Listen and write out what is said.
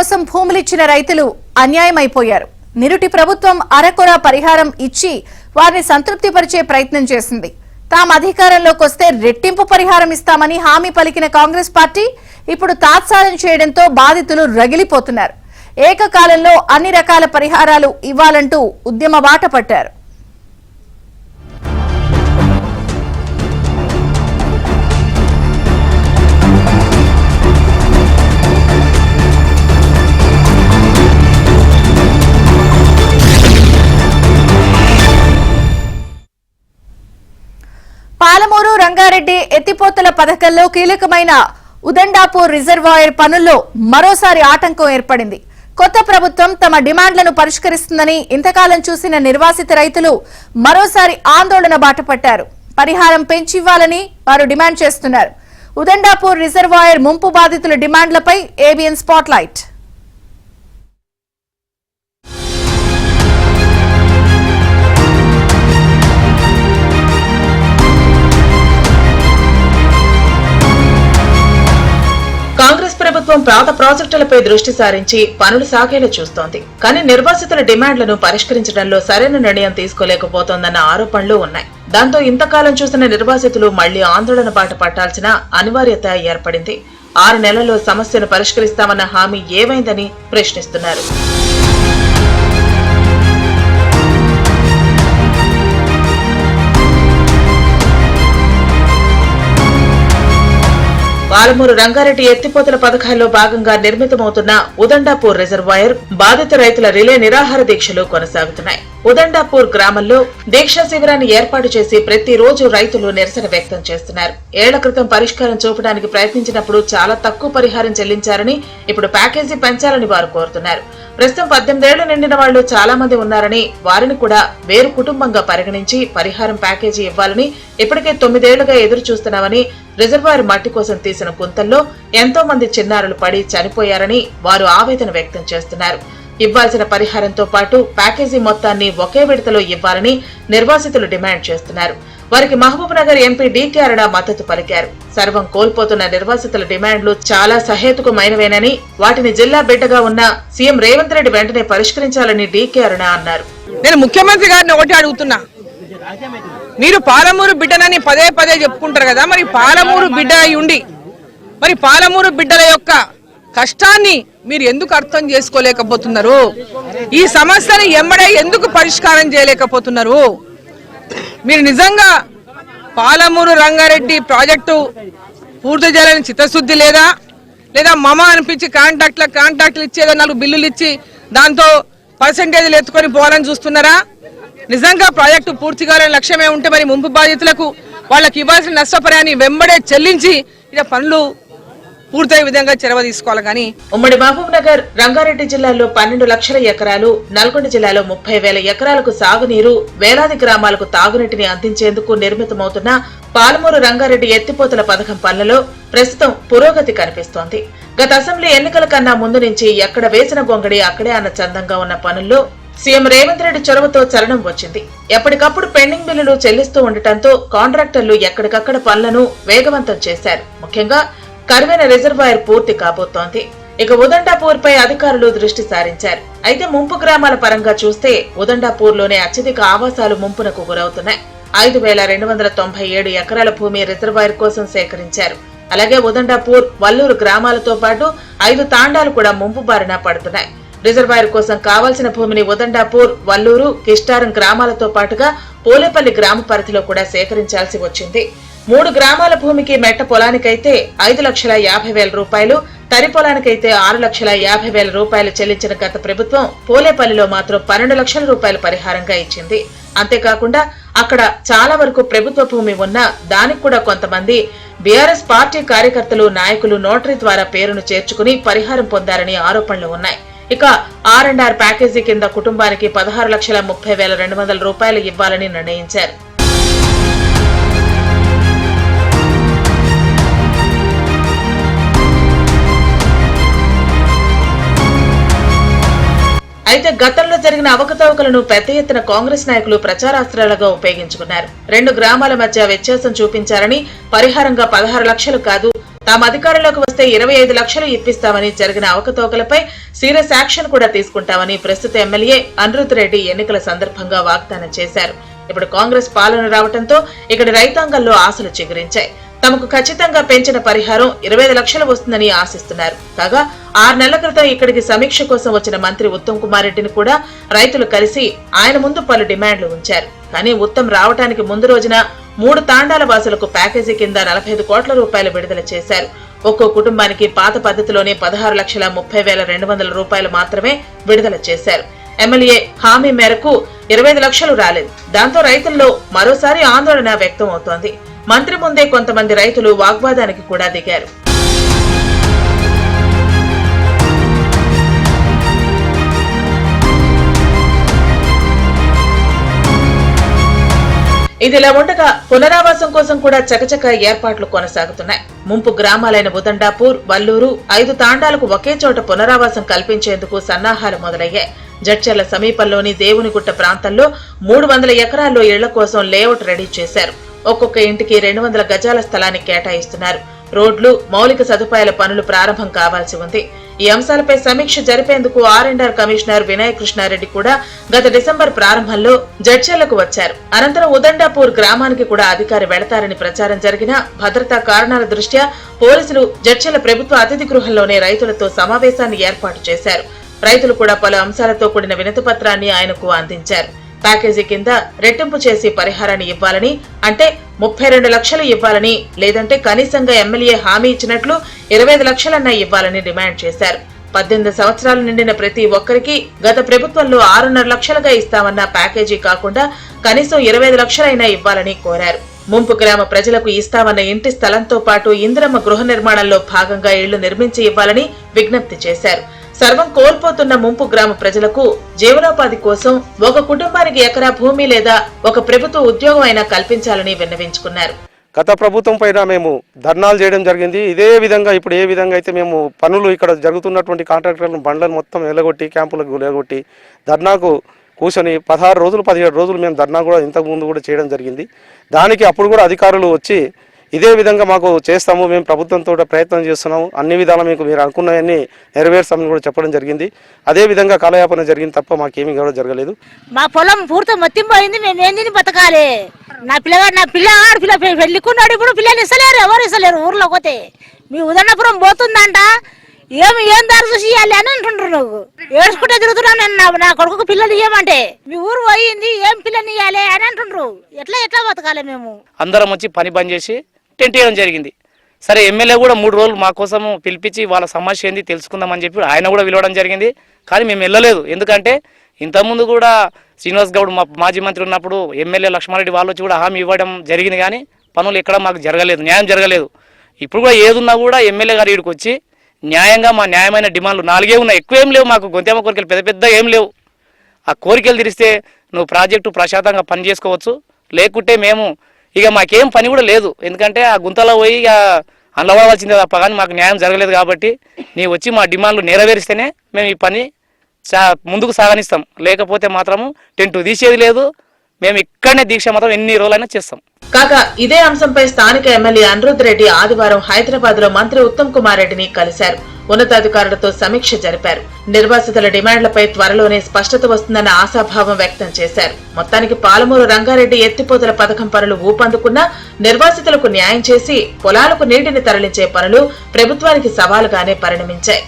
కోసం భూములిచ్చిన రైతులు అన్యాయమైపోయారు. నిరుటి ప్రభుత్వం అరకొర పరిహారం ఇచ్చి వారిని సంతృప్తిపరిచే ప్రయత్నం చేసింది. తాము అధికారంలోకి వస్తే రెట్టింపు పరిహారం ఇస్తామని హామీ పలికిన కాంగ్రెస్ పార్టీ ఇప్పుడు తాత్సారం చేయడంతో బాధితులు రగిలిపోతున్నారు. ఏకకాలంలో అన్ని రకాల పరిహారాలు ఇవ్వాలంటూ ఉద్యమ బాట పట్టారు. పాలమూరు రంగారెడ్డి ఎత్తిపోతల పథకంలో కీలకమైన ఉదండాపూర్ రిజర్వాయర్ పనుల్లో మరోసారి ఆటంకం ఏర్పడింది. కొత్త ప్రభుత్వం తమ డిమాండ్లను పరిష్కరిస్తుందని ఇంతకాలం చూసిన నిర్వాసిత రైతులు మరోసారి ఆందోళన బాటపట్టారు. పరిహారం పెంచివ్వాలని వారు డిమాండ్ చేస్తున్నారు. ఉదండాపూర్ రిజర్వాయర్ ముంపు బాధితుల డిమాండ్లపై ఏబిఎన్ స్పాట్లైట్. కాంగ్రెస్ ప్రభుత్వం పాత ప్రాజెక్టులపై దృష్టి సారించి పనులు సాగేలా చూస్తోంది. కానీ నిర్వాసితుల డిమాండ్లను పరిష్కరించడంలో సరైన నిర్ణయం తీసుకోలేకపోతోందన్న ఆరోపణలు ఉన్నాయి. దాంతో ఇంతకాలం చూసిన నిర్వాసితులు మళ్లీ ఆందోళన బాట పట్టాల్సిన అనివార్యత ఏర్పడింది. 6 నెలల్లో సమస్యను పరిష్కరిస్తామన్న హామీ ఏమైందని ప్రశ్నిస్తున్నారు. పాలమూరు రంగారెడ్డి ఎత్తిపోతల పథకాల్లో భాగంగా నిర్మితమవుతున్న ఉదండాపూర్ రిజర్వాయర్ బాధిత రైతుల రిలే నిరాహార దీక్షలు కొనసాగుతున్నాయి. ఉదండాపూర్ గ్రామంలో దీక్షా శిబిరాన్ని ఏర్పాటు చేసి ప్రతిరోజు రైతులు నిరసన వ్యక్తం చేస్తున్నారు. ఏళ్ల క్రితం పరిష్కారం చూపడానికి ప్రయత్నించినప్పుడు చాలా తక్కువ పరిహారం చెల్లించారని, ఇప్పుడు ప్యాకేజీ పెంచాలని వారు కోరుతున్నారు. ప్రస్తుతం 18 ఏళ్లు నిండిన వాళ్లు చాలా మంది ఉన్నారని, వారిని కూడా వేరు కుటుంబంగా పరిగణించి పరిహారం ప్యాకేజీ ఇవ్వాలని ఇప్పటికే 9 ఏళ్లుగా ఎదురు చూస్తున్నామని, రిజర్వాయర్ మట్టి కోసం తీసిన గుంతల్లో ఎంతో మంది చిన్నారులు పడి చనిపోయారని వారు ఆవేదన వ్యక్తం చేస్తున్నారు. ఇవ్వాల్సిన పరిహారంతో పాటు ప్యాకేజీ మొత్తాన్ని ఒకే విడతలో ఇవ్వాలని నిర్వాసితులు డిమాండ్ చేస్తున్నారు. వారికి మహబూబ్ నగర్ ఎంపీ డీకే అరుణ మద్దతు పలికారు. సర్వం కోల్పోతున్న నిర్వాసితుల డిమాండ్లు చాలా సహేతుకమైనవేనని, వాటిని జిల్లా బిడ్డగా ఉన్న సీఎం రేవంత్ రెడ్డి వెంటనే పరిష్కరించాలని డీకే అరుణ అన్నారు. నేను ముఖ్యమంత్రి గారిని ఒకటి అడుగుతున్నా, మీరు పాలమూరు బిడ్డనని పదే పదే చెప్పుకుంటారు కదా, మరి పాలమూరు బిడ్డ అయి ఉండి మరి పాలమూరు బిడ్డల యొక్క కష్టాన్ని మీరు ఎందుకు అర్థం చేసుకోలేకపోతున్నారు? ఈ సమస్యని ఎంబడే ఎందుకు పరిష్కారం చేయలేకపోతున్నారు? మీరు నిజంగా పాలమూరు రంగారెడ్డి ప్రాజెక్టు పూర్తి చేయాలని చిత్తశుద్ధి లేదా మమ అనిపించి కాంట్రాక్ట్లు ఇచ్చేదో 4 బిల్లులు ఇచ్చి దాంతో పర్సెంటేజ్లు ఎత్తుకొని పోవాలని చూస్తున్నారా? నిజంగా ప్రాజెక్టు పూర్తి కావాలని లక్ష్యమే ఉంటే మరి ముంపు బాధితులకు వాళ్ళకి ఇవ్వాల్సిన నష్టపరిహారాన్ని వెంబడే చెల్లించి ఇలా పనులు పూర్తయ్యే విధంగా చొరవ తీసుకోవాలి. కానీ ఉమ్మడి మహబూబ్ నగర్ రంగారెడ్డి జిల్లాలో 12 లక్షల ఎకరాలు, నల్గొండ జిల్లాలో 30,000 ఎకరాలకు సాగునీరు, వేలాది గ్రామాలకు తాగునీటిని అందించేందుకు నిర్మితమవుతున్న పాలమూరు రంగారెడ్డి ఎత్తిపోతల పథకం పనులలో ప్రస్తుతం పురోగతి కనిపిస్తోంది. గత అసెంబ్లీ ఎన్నికల కన్నా ముందు నుంచి ఎక్కడ వేసిన గొంగడి అక్కడే అన్న చందంగా ఉన్న పనుల్లో సీఎం రేవంత్ రెడ్డి చొరవతో చలనం వచ్చింది. ఎప్పటికప్పుడు పెండింగ్ బిల్లులు చెల్లిస్తూ ఉండటంతో కాంట్రాక్టర్లు ఎక్కడికక్కడ పనులను వేగవంతం చేశారు. ముఖ్యంగా కరువైన రిజర్వాయర్ పూర్తి కాబోతోంది. ఇక ఉదండాపూర్ పై అధికారులు దృష్టి సారించారు. అయితే ముంపు గ్రామాల పరంగా చూస్తే ఉదండాపూర్ లోనే అత్యధిక ఆవాసాలు ముంపునకు గురవుతున్నాయి. 5,297 ఎకరాల భూమి రిజర్వాయర్ కోసం సేకరించారు. అలాగే ఉదండాపూర్, వల్లూరు గ్రామాలతో పాటు 5 తాండాలు కూడా ముంపు బారిన పడుతున్నాయి. రిజర్వాయర్ కోసం కావాల్సిన భూమిని ఉదండాపూర్, వల్లూరు, కిష్టారం గ్రామాలతో పాటుగా పోలేపల్లి గ్రామ పరిధిలో కూడా సేకరించాల్సి వచ్చింది. 3 గ్రామాల భూమికి మెట్ట పొలానికైతే 5,50,000 రూపాయలు, తరి పొలానికైతే 6,50,000 రూపాయలు చెల్లించిన గత ప్రభుత్వం పోలేపల్లిలో మాత్రం 12 లక్షల రూపాయలు పరిహారంగా ఇచ్చింది. అంతేకాకుండా అక్కడ చాలా వరకు ప్రభుత్వ భూమి ఉన్నా దానికి కూడా కొంతమంది బీఆర్ఎస్ పార్టీ కార్యకర్తలు, నాయకులు నోటరీ ద్వారా పేరును చేర్చుకుని పరిహారం పొందారని ఆరోపణలు ఉన్నాయి. ఇక R&R ప్యాకేజీ కింద కుటుంబానికి 16,30,200 రూపాయలు ఇవ్వాలని నిర్ణయించారు. అయితే గతంలో జరిగిన అవకతవకలను పెద్ద ఎత్తున కాంగ్రెస్ నాయకులు ప్రచారాస్త్రాలుగా ఉపయోగించుకున్నారు. 2 గ్రామాల మధ్య వ్యత్యాసం చూపించారని పరిహారంగా 16 లక్షలు కాదు తాము అధికారంలోకి వస్తే 25 లక్షలు ఇప్పిస్తామని, జరిగిన అవకతవకలపై సీరియస్ యాక్షన్ కూడా తీసుకుంటామని ప్రస్తుత ఎమ్మెల్యే అనిరుద్ రెడ్డి ఎన్నికల సందర్భంగా వాగ్దానం చేశారు. ఇప్పుడు కాంగ్రెస్ పాలన రావడంతో ఇక్కడి రైతాంగంలో ఆశలు చిగురించాయి. తమకు ఖచ్చితంగా పెంచిన పరిహారం 25 లక్షలు వస్తుందని ఆశిస్తున్నారు. కాగా 6 నెలల క్రితం ఇక్కడికి సమీక్ష కోసం వచ్చిన మంత్రి ఉత్తమ్ కుమార్ రెడ్డిని కూడా రైతులు కలిసి ఆయన ముందు పలు డిమాండ్లు ఉంచారు. కానీ ఉత్తమ్ రావడానికి ముందు రోజున 3 తాండాల వాసులకు ప్యాకేజీ కింద 45 కోట్ల రూపాయలు విడుదల చేశారు. ఒక్కో కుటుంబానికి పాత పద్ధతిలోనే 16,30,200 రూపాయలు మాత్రమే విడుదల చేశారు. ఎమ్మెల్యే హామీ మేరకు 25 లక్షలు రాలేదు. దాంతో రైతుల్లో మరోసారి ఆందోళన వ్యక్తం అవుతోంది. మంత్రి ముందే కొంతమంది రైతులు వాగ్వాదానికి కూడా దిగారు. ఇదిలా ఉండగా పునరావాసం కోసం కూడా చకచక ఏర్పాట్లు కొనసాగుతున్నాయి. ముంపు గ్రామాలైన ఉదండాపూర్, వల్లూరు 5 తాండాలకు ఒకే చోట పునరావాసం కల్పించేందుకు సన్నాహాలు మొదలయ్యాయి. జడ్చర్ల సమీపంలోని దేవునిగుట్ట ప్రాంతంలో 300 ఎకరాల్లో ఇళ్ల కోసం లేఅవుట్ రెడీ చేశారు. ఒక్కొక్క ఇంటికి 200 గజాల స్థలాన్ని కేటాయిస్తున్నారు. రోడ్లు, మౌలిక సదుపాయాల పనులు ప్రారంభం కావాల్సి ఉంది. ఈ అంశాలపై సమీక్ష జరిపేందుకు R&R కమిషనర్ వినయ్ కృష్ణారెడ్డి కూడా గత డిసెంబర్ ప్రారంభంలో జడ్చర్లకు వచ్చారు. అనంతరం ఉదండాపూర్ గ్రామానికి కూడా అధికారి వెళతారని ప్రచారం జరిగినా భద్రతా కారణాల దృష్ట్యా పోలీసులు జడ్చర్ల ప్రభుత్వ అతిథి గృహంలోనే రైతులతో సమావేశాన్ని ఏర్పాటు చేశారు. రైతులు కూడా పలు అంశాలతో కూడిన వినతి పత్రాన్ని ఆయనకు అందించారు. ప్యాకేజీ కింద రెట్టింపు చేసి పరిహారాన్ని ఇవ్వాలని, అంటే 32 లక్షలు ఇవ్వాలని, లేదంటే కనీసంగా ఎమ్మెల్యే హామీ ఇచ్చినట్లు 25 లక్షలన్నా ఇవ్వాలని డిమాండ్ చేశారు. 18 సంవత్సరాలు నిండిన ప్రతి ఒక్కరికి గత ప్రభుత్వంలో 6.5 లక్షలుగా ఇస్తామన్న ప్యాకేజీ కాకుండా కనీసం 25 లక్షలైనా ఇవ్వాలని కోరారు. ముంపు గ్రామ ప్రజలకు ఇస్తామన్న ఇంటి స్థలంతో పాటు ఇందిరమ్మ గృహ నిర్మాణంలో భాగంగా ఇళ్లు నిర్మించి ఇవ్వాలని విజ్ఞప్తి చేశారు. సర్వం కోల్పోతున్న ముంపు గ్రామ ప్రజలకు జీవనోపాధి కోసం ఒక కుటుంబానికి ఎకరా భూమి లేదా ఒక ప్రభుత్వ ఉద్యోగం అయినా కల్పించాలని విన్నవించుకున్నారు. గత ప్రభుత్వం పైన మేము ధర్నాలు చేయడం జరిగింది. ఇదే విధంగా ఇప్పుడు ఏ విధంగా అయితే మేము పనులు ఇక్కడ జరుగుతున్నటువంటి కాంట్రాక్టర్లను బండ్లను మొత్తం ఎలగొట్టి క్యాంపులకు ఎలగొట్టి ధర్నాకు కూర్చొని 16 రోజులు 17 రోజులు మేము ధర్నా కూడా ఇంతకుముందు కూడా చేయడం జరిగింది. దానికి అప్పుడు కూడా అధికారులు వచ్చి ఇదే విధంగా మాకు చేస్తాము, మేము ప్రభుత్వంతో ప్రయత్నం చేస్తున్నాము, అన్ని విధాలా మీకు మీరు అనుకున్నవన్నీ నెరవేర్స్తామని కూడా చెప్పడం జరిగింది. అదే విధంగా కాలయాపన జరిగింది తప్ప మాకేమీ కూడా జరగలేదు. మా పొలం పూర్తి మొత్తిపోయింది. మేము ఏం తిని బతకాలి? నా పిల్ల పెళ్లికున్నాడు. ఇప్పుడు పిల్లలు ఇస్తలేరు, ఎవరు ఇస్తలేరు. ఊర్లోకి పోతే మీ ఉదన్నపురం పోతుందంట, ఏం దారి చూసి ఇవ్వాలి అని అంటుండ్రు. నువ్వు ఏడ్చుకుంటే తిరుగుతున్నాను నేను. నా కొడుకు పిల్లలు ఇవ్వమంటే మీ ఊరు పోయింది, ఏం పిల్లని ఇవ్వాలి అని అంటుండ్రు. ఎట్లా బతకాలి? మేము అందరం వచ్చి పని బంద్ చేసి టెంట్ వేయడం జరిగింది. సరే, ఎమ్మెల్యే కూడా 3 రోజులు మా కోసం పిలిపించి వాళ్ళ సమస్య ఏంది తెలుసుకుందామని చెప్పి ఆయన కూడా పిలవడం జరిగింది. కానీ మేము వెళ్ళలేదు. ఎందుకంటే ఇంతకుముందు కూడా శ్రీనివాస్ గౌడ్ మాజీ మంత్రి ఉన్నప్పుడు ఎమ్మెల్యే లక్ష్మారెడ్డి వాళ్ళు వచ్చి కూడా హామీ ఇవ్వడం జరిగింది. కానీ పనులు ఎక్కడ మాకు జరగలేదు, న్యాయం జరగలేదు. ఇప్పుడు కూడా ఏదున్నా కూడా ఎమ్మెల్యే గారు ఇక్కడికి వచ్చి న్యాయంగా మా న్యాయమైన డిమాండ్లు 4 ఉన్నాయి, ఎక్కువ ఏం లేవు. మాకు గొంతేమ కోరికలు పెద్ద ఏం లేవు. ఆ కోరికలు తీరిస్తే నువ్వు ప్రాజెక్టు ప్రశాంతంగా పని చేసుకోవచ్చు. లేకుంటే మేము ఇక మాకేం పని కూడా లేదు. ఎందుకంటే ఆ గుంతలో పోయి ఇక అనవలసిందే తప్ప కానీ మాకు న్యాయం జరగలేదు. కాబట్టి నీ వచ్చి మా డిమాండ్లు నెరవేరిస్తేనే మేము ఈ పని ముందుకు సాగనిస్తాం. లేకపోతే మాత్రము టెంట్ తీసేది లేదు. మేము ఇక్కడనే దీక్ష మాత్రం ఎన్ని రోజులైనా చేస్తాం. కాగా ఇదే అంశంపై స్థానిక ఎమ్మెల్యే అనిరుద్ రెడ్డి ఆదివారం హైదరాబాద్ లో మంత్రి ఉత్తమ్ కుమార్ రెడ్డిని కలిశారు. ఉన్నతాధికారులతో సమీక్ష జరిపారు. నిర్వాసితుల డిమాండ్లపై త్వరలోనే స్పష్టత వస్తుందన్న ఆశాభావం వ్యక్తం చేశారు. మొత్తానికి పాలమూరు రంగారెడ్డి ఎత్తిపోతల పథకం పనులు ఊపందుకున్నా నిర్వాసితులకు న్యాయం చేసి పొలాలకు నీటిని తరలించే పనులు ప్రభుత్వానికి సవాలుగానే పరిణమించాయి.